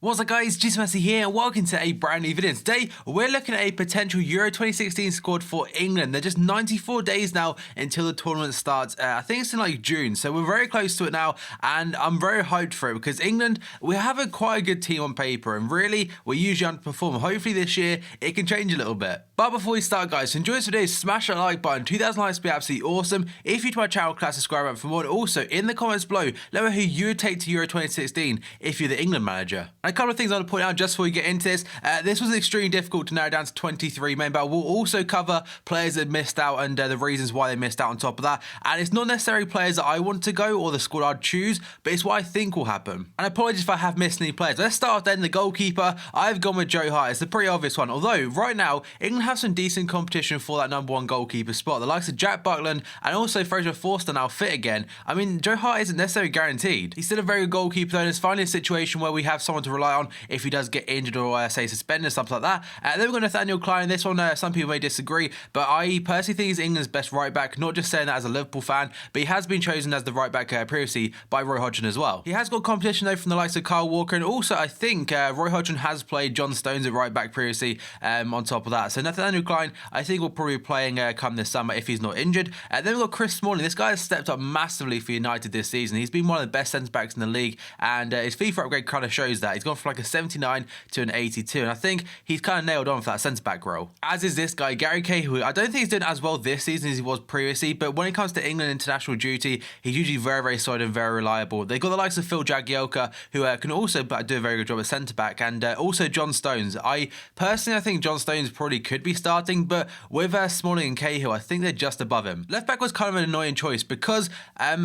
What's up guys, Messi here and welcome to a brand new video. Today we're looking at a potential Euro 2016 squad for England. They're just 94 days now until the tournament starts. I think it's in like June, so we're very close to it now and I'm very hyped for it because England, we have quite a good team on paper and really we usually underperform. Hopefully this year it can change a little bit. But before we start guys, so enjoy this video, smash that like button. 2,000 likes would be absolutely awesome. If you're to my channel, class subscribe button for more. And also in the comments below, let me know who you would take to Euro 2016 if you're the England manager. And a couple of things I want to point out just before we get into this. This was extremely difficult to narrow down to 23 men, but we'll also cover players that missed out and the reasons why they missed out on top of that. And it's not necessarily players that I want to go or the squad I'd choose, but it's what I think will happen. And apologies if I have missed any players. Let's start then the goalkeeper. I've gone with Joe Hart. It's the pretty obvious one. Although right now, England have some decent competition for that #1 goalkeeper spot. The likes of Jack Buckland and also Fraser Forster now fit again. I mean, Joe Hart isn't necessarily guaranteed. He's still a very good goalkeeper though, and it's finally a situation where we have someone to rely on if he does get injured or say suspended, something like that. Then we've got Nathaniel Klein. This one, some people may disagree, but I personally think he's England's best right back. Not just saying that as a Liverpool fan, but he has been chosen as the right back previously by Roy Hodgson as well. He has got competition though from the likes of Kyle Walker, and also I think Roy Hodgson has played John Stones at right back previously on top of that. So Nathaniel Klein, I think will probably be playing come this summer if he's not injured. Then we've got Chris Smalling. This guy has stepped up massively for United this season. He's been one of the best centre backs in the league, and his FIFA upgrade kind of shows that. He's gone from like a 79 to an 82, and I think he's kind of nailed on for that centre back role. As is this guy, Gary Cahill. I don't think he's doing as well this season as he was previously, but when it comes to England international duty, he's usually very, very solid and very reliable. They've got the likes of Phil Jagielka, who can also do a very good job at centre back, and also John Stones. I think John Stones probably could be starting, but with Smalling and Cahill, I think they're just above him. Left back was kind of an annoying choice because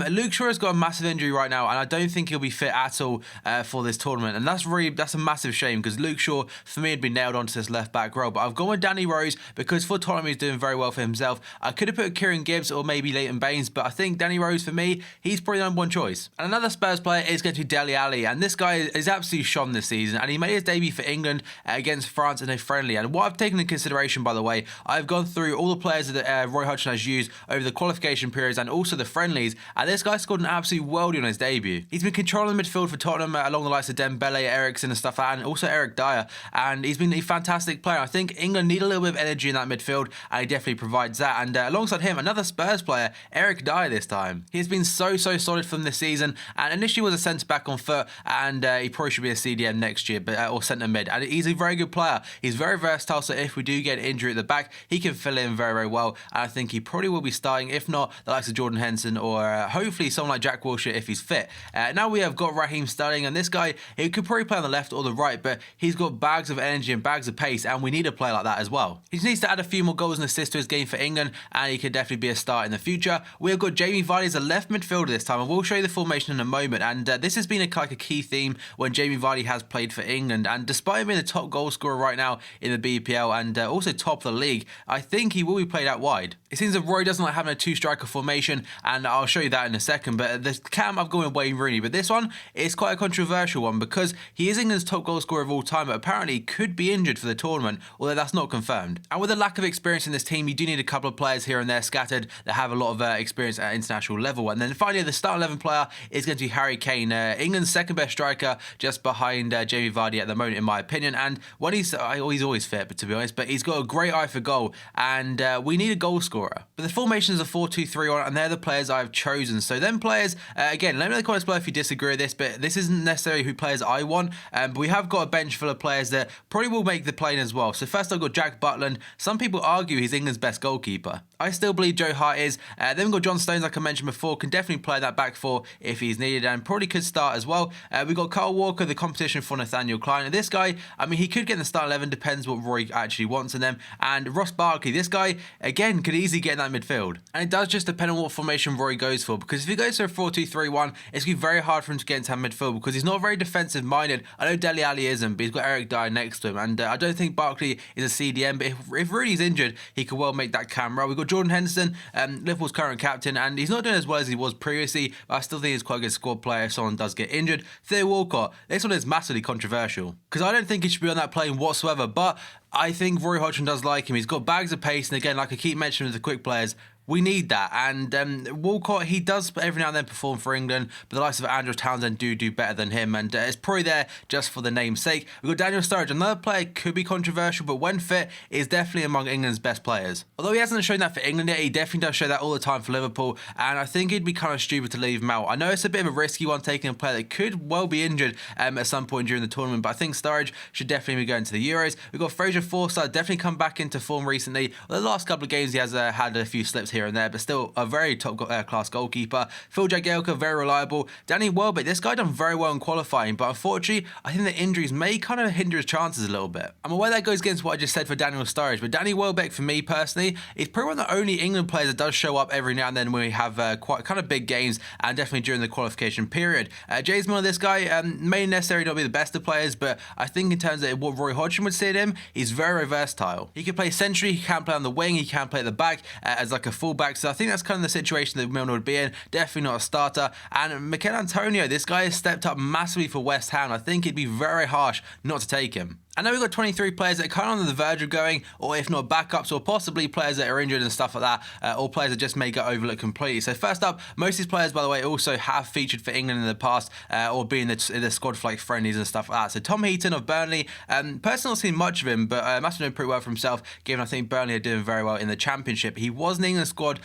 Luke Shaw has got a massive injury right now, and I don't think he'll be fit at all for this tournament, and that's a massive shame because Luke Shaw for me had been nailed onto this left back role. But I've gone with Danny Rose because for Tottenham he's doing very well for himself. I could have put Kieran Gibbs or maybe Leighton Baines, but I think Danny Rose for me, he's probably the #1 choice. And another Spurs player is going to be Dele Alli, and this guy is absolutely shone this season, and he made his debut for England against France in a friendly. And what I've taken into consideration, by the way, I've gone through all the players that Roy Hodgson has used over the qualification periods and also the friendlies, and this guy scored an absolute worldie on his debut. He's been controlling the midfield for Tottenham along the likes of Dembele, Eriksen and stuff like that, and also Eric Dyer, and he's been a fantastic player. I think England need a little bit of energy in that midfield, and he definitely provides that. And alongside him, another Spurs player, Eric Dyer this time. He's been so solid for them this season, and initially was a centre-back on foot, and he probably should be a CDM next year, but or centre-mid, and he's a very good player. He's very versatile, so if we do get an injury at the back, he can fill in very, very well, and I think he probably will be starting, if not the likes of Jordan Henderson or hopefully someone like Jack Wilshere if he's fit. Now we have got Raheem Sterling, and this guy, he could probably play on the left or the right, but he's got bags of energy and bags of pace, and we need a player like that as well. He just needs to add a few more goals and assists to his game for England, and he could definitely be a start in the future. We have got Jamie Vardy as a left midfielder this time, and we'll show you the formation in a moment. And this has been like a key theme when Jamie Vardy has played for England, and despite being the top goal scorer right now in the BPL and also top of the league, I think he will be played out wide. It seems that Roy doesn't like having a two-striker formation, and I'll show you that in a second, but the cam I've gone with Wayne Rooney, but this one is quite a controversial one because he is England's top goal scorer of all time, but apparently could be injured for the tournament, although that's not confirmed. And with a lack of experience in this team, you do need a couple of players here and there scattered that have a lot of experience at international level. And then finally, the start 11 player is going to be Harry Kane, England's second best striker, just behind Jamie Vardy at the moment, in my opinion. And when he's always fit, but to be honest, but he's got a great eye for goal, and we need a goal scorer. But the formation is a 4-2-3-1, and they're the players I've chosen. So them players, again, let me know in the comments below if you disagree with this, but this isn't necessarily who players I want. But we have got a bench full of players that probably will make the plane as well. So first I've got Jack Buckland. Some people argue he's England's best goalkeeper. I still believe Joe Hart is. Then we've got John Stones, like I mentioned before, can definitely play that back four if he's needed, and probably could start as well. We've got Kyle Walker, the competition for Nathaniel Klein. And this guy, I mean, he could get in the start 11, depends what Roy actually wants in them. And Ross Barkley, this guy, again, could easily get in that midfield. And it does just depend on what formation Roy goes for, because if he goes for a 4-2-3-1, it's going to be very hard for him to get into that midfield because he's not very defensive minded. I know Dele Alli isn't, but he's got Eric Dyer next to him, and I don't think Barkley is a CDM, but if Rooney's injured, he could well make that camera. We've got Jordan Henderson, Liverpool's current captain, and he's not doing as well as he was previously, but I still think he's quite a good squad player if someone does get injured. Theo Walcott, this one is massively controversial because I don't think he should be on that plane whatsoever, but I think Roy Hodgson does like him. He's got bags of pace, and again, like I keep mentioning with the quick players, we need that. And Walcott, he does every now and then perform for England, but the likes of Andrew Townsend do better than him, and it's probably there just for the name's sake. We've got Daniel Sturridge, another player could be controversial, but when fit is definitely among England's best players. Although he hasn't shown that for England yet, he definitely does show that all the time for Liverpool, and I think it'd be kind of stupid to leave him out. I know it's a bit of a risky one, taking a player that could well be injured at some point during the tournament, but I think Sturridge should definitely be going to the Euros. We've got Fraser Forsyth, definitely come back into form recently. The last couple of games he has had a few slips here and there, but still a very top class goalkeeper. Phil Jagielka, very reliable. Danny Welbeck, this guy done very well in qualifying, but unfortunately I think the injuries may kind of hinder his chances a little bit. I'm aware that goes against what I just said for Daniel Sturridge, but Danny Welbeck, for me personally, is probably one of the only England players that does show up every now and then when we have quite kind of big games, and definitely during the qualification period. James Milner, this guy may necessarily not be the best of players, but I think in terms of what Roy Hodgson would see in him, he's very versatile. He can play century, he can play on the wing, he can play at the back as like a fullback, so I think that's kind of the situation that Milner would be in. Definitely not a starter. And Mikel Antonio, this guy has stepped up massively for West Ham. I think it'd be very harsh not to take him. I know we've got 23 players that are kind of on the verge of going, or if not backups, or possibly players that are injured and stuff like that, or players that just may get overlooked completely. So first up, most of these players, by the way, also have featured for England in the past, or been in the squad for like friendlies and stuff like that. So Tom Heaton of Burnley, personally not seen much of him, but must have done pretty well for himself, given I think Burnley are doing very well in the Championship. He was in the England squad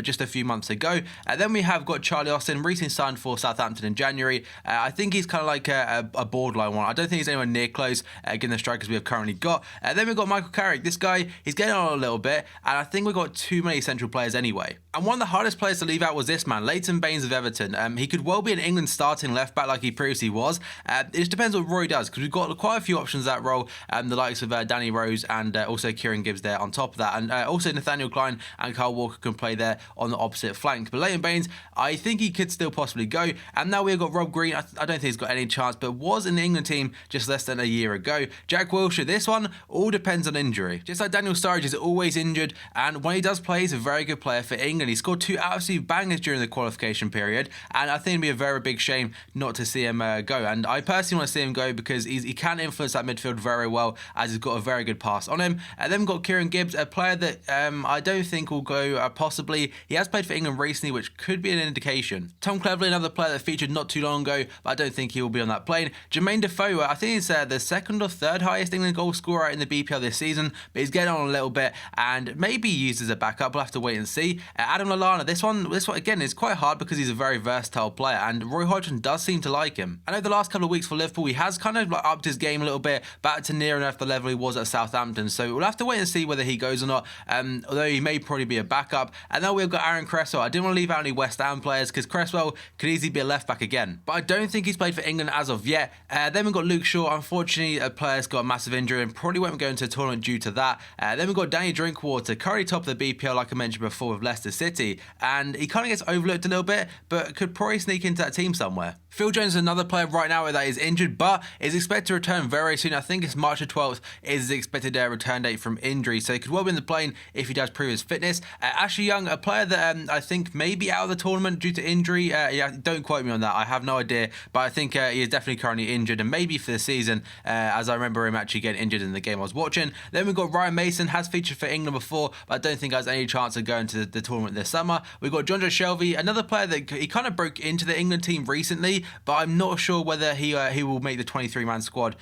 just a few months ago. Then we have got Charlie Austin, recently signed for Southampton in January. I think he's kind of like a borderline one. I don't think he's anywhere near close, given the strikers we have currently got. Then we've got Michael Carrick. This guy, he's getting on a little bit, and I think we've got too many central players anyway. And one of the hardest players to leave out was this man, Leighton Baines of Everton. He could well be an England starting left back like he previously was. It just depends what Roy does, because we've got quite a few options that role, the likes of Danny Rose and also Kieran Gibbs there on top of that, and also Nathaniel Klein and Kyle Walker can play there on the opposite flank. But Leighton Baines, I think he could still possibly go. And now we've got Rob Green. I don't think he's got any chance, but was in the England team just less than a year ago. Jack Wilshere, this one all depends on injury. Just like Daniel Sturridge is always injured, and when he does play, he's a very good player for England. He scored 2 absolute bangers during the qualification period, and I think it'd be a very big shame not to see him go. And I personally want to see him go because he can influence that midfield very well, as he's got a very good pass on him. And then we've got Kieran Gibbs, a player that I don't think will go possibly. He has played for England recently, which could be an indication. Tom Cleverley, another player that featured not too long ago, but I don't think he will be on that plane. Jermaine Defoe, I think he's the second or third highest England goal scorer in the BPL this season, but he's getting on a little bit and maybe used as a backup. We'll have to wait and see. Adam Lallana, this one again is quite hard because he's a very versatile player, and Roy Hodgson does seem to like him. I know the last couple of weeks for Liverpool, he has kind of like upped his game a little bit, back to near enough the level he was at Southampton, so we'll have to wait and see whether he goes or not, although he may probably be a backup. And then we've got Aaron Cresswell. I didn't want to leave out any West Ham players because Cresswell could easily be a left back again, but I don't think he's played for England as of yet. Then we've got Luke Shaw. Unfortunately, a player's got a massive injury and probably won't go into a tournament due to that. Then we've got Danny Drinkwater, currently top of the BPL, like I mentioned before, with Leicester City, and he kind of gets overlooked a little bit, but could probably sneak into that team somewhere. Phil Jones is another player right now that is injured, but is expected to return very soon. I think it's March the 12th is the expected return date from injury, so he could well be in the plane if he does prove his fitness. Ashley Young, a player that I think may be out of the tournament due to injury. Yeah, don't quote me on that. I have no idea, but I think he is definitely currently injured, and maybe for the season, as I remember him actually getting injured in the game I was watching. Then we've got Ryan Mason, has featured for England before, but I don't think has any chance of going to the tournament this summer. We've got Jonjo Shelvey, another player that he kind of broke into the England team recently, but I'm not sure whether he will make the 23-man squad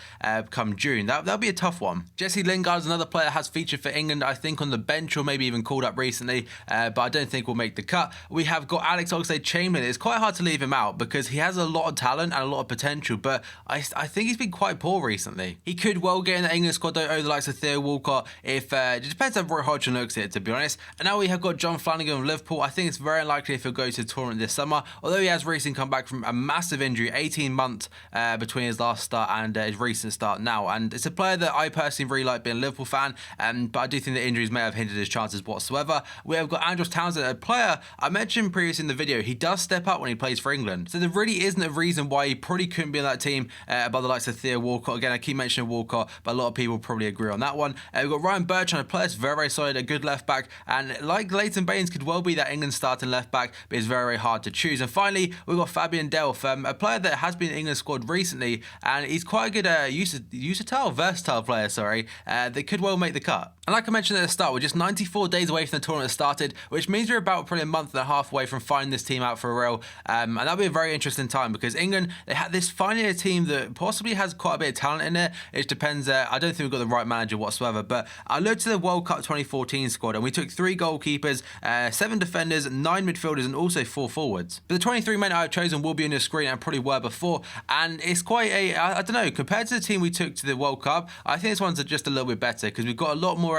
come June. That'll be a tough one. Jesse Lingard is another player that has featured for England, I think on the bench or maybe even called up recently, but I don't think will make the cut. We have got Alex Oxlade-Chamberlain. It's quite hard to leave him out because he has a lot of talent and a lot of potential, but I think he's been quite poor recently. He could well get in the England squad though, over the likes of Theo Walcott, if it depends how Roy Hodgson looks at it, to be honest. And now we have got John Flanagan of Liverpool. I think it's very unlikely if he'll go to the tournament this summer, although he has recently come back from a massive injury, 18 months between his last start and his recent start now. And it's a player that I personally really like being a Liverpool fan, but I do think the injuries may have hindered his chances whatsoever. We have got Andrew Townsend, a player I mentioned previously in the video. He does step up when he plays for England, so there really isn't a reason why he probably couldn't be in that team by the likes of Theo Walcott. Again, I keep mentioning Walcott, but a lot of people probably agree on that one. We've got Ryan Bertrand, a player that's very, very solid, a good left back, and like Leighton Baines could well be that England starting left back, but it's very, very hard to choose. And finally, we've got Fabian Delph, a player that has been in the England squad recently, and he's quite a good versatile player, that could well make the cut. And like I mentioned at the start, we're just 94 days away from the tournament started, which means we're about probably a month and a half away from finding this team out for real. And that'll be a very interesting time because England, they had this finally a team that possibly has quite a bit of talent in it. It depends. I don't think we've got the right manager whatsoever. But I looked at the World Cup 2014 squad and we took 3 goalkeepers, 7 defenders, 9 midfielders, and also 4 forwards. But the 23 men I've chosen will be on your screen and probably were before. And it's quite I don't know, compared to the team we took to the World Cup, I think this one's just a little bit better because we've got a lot more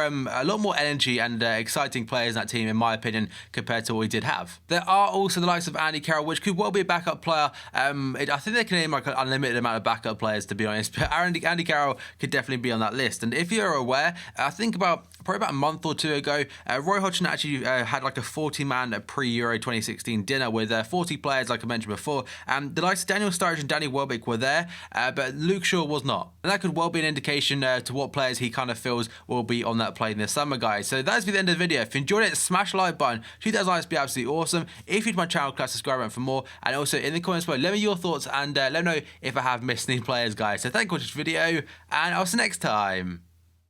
energy and exciting players in that team, in my opinion, compared to what we did have. There are also the likes of Andy Carroll, which could well be a backup player. I think they can name like an unlimited amount of backup players, to be honest, but Andy Carroll could definitely be on that list. And if you're aware, I think probably about a month or 2 ago, Roy Hodgson actually had like a 40-man pre-Euro 2016 dinner with 40 players, like I mentioned before. The likes of Daniel Sturridge and Danny Welbeck were there, but Luke Shaw was not. And that could well be an indication to what players he kind of feels will be on that plane this summer, guys. So that's the end of the video. If you enjoyed it, smash the like button. Shoot those likes, be absolutely awesome. If you're to my channel, click subscribe button for more. And also in the comments below, let me know your thoughts and let me know if I have missed any players, guys. So thank you for watching this video, and I'll see you next time.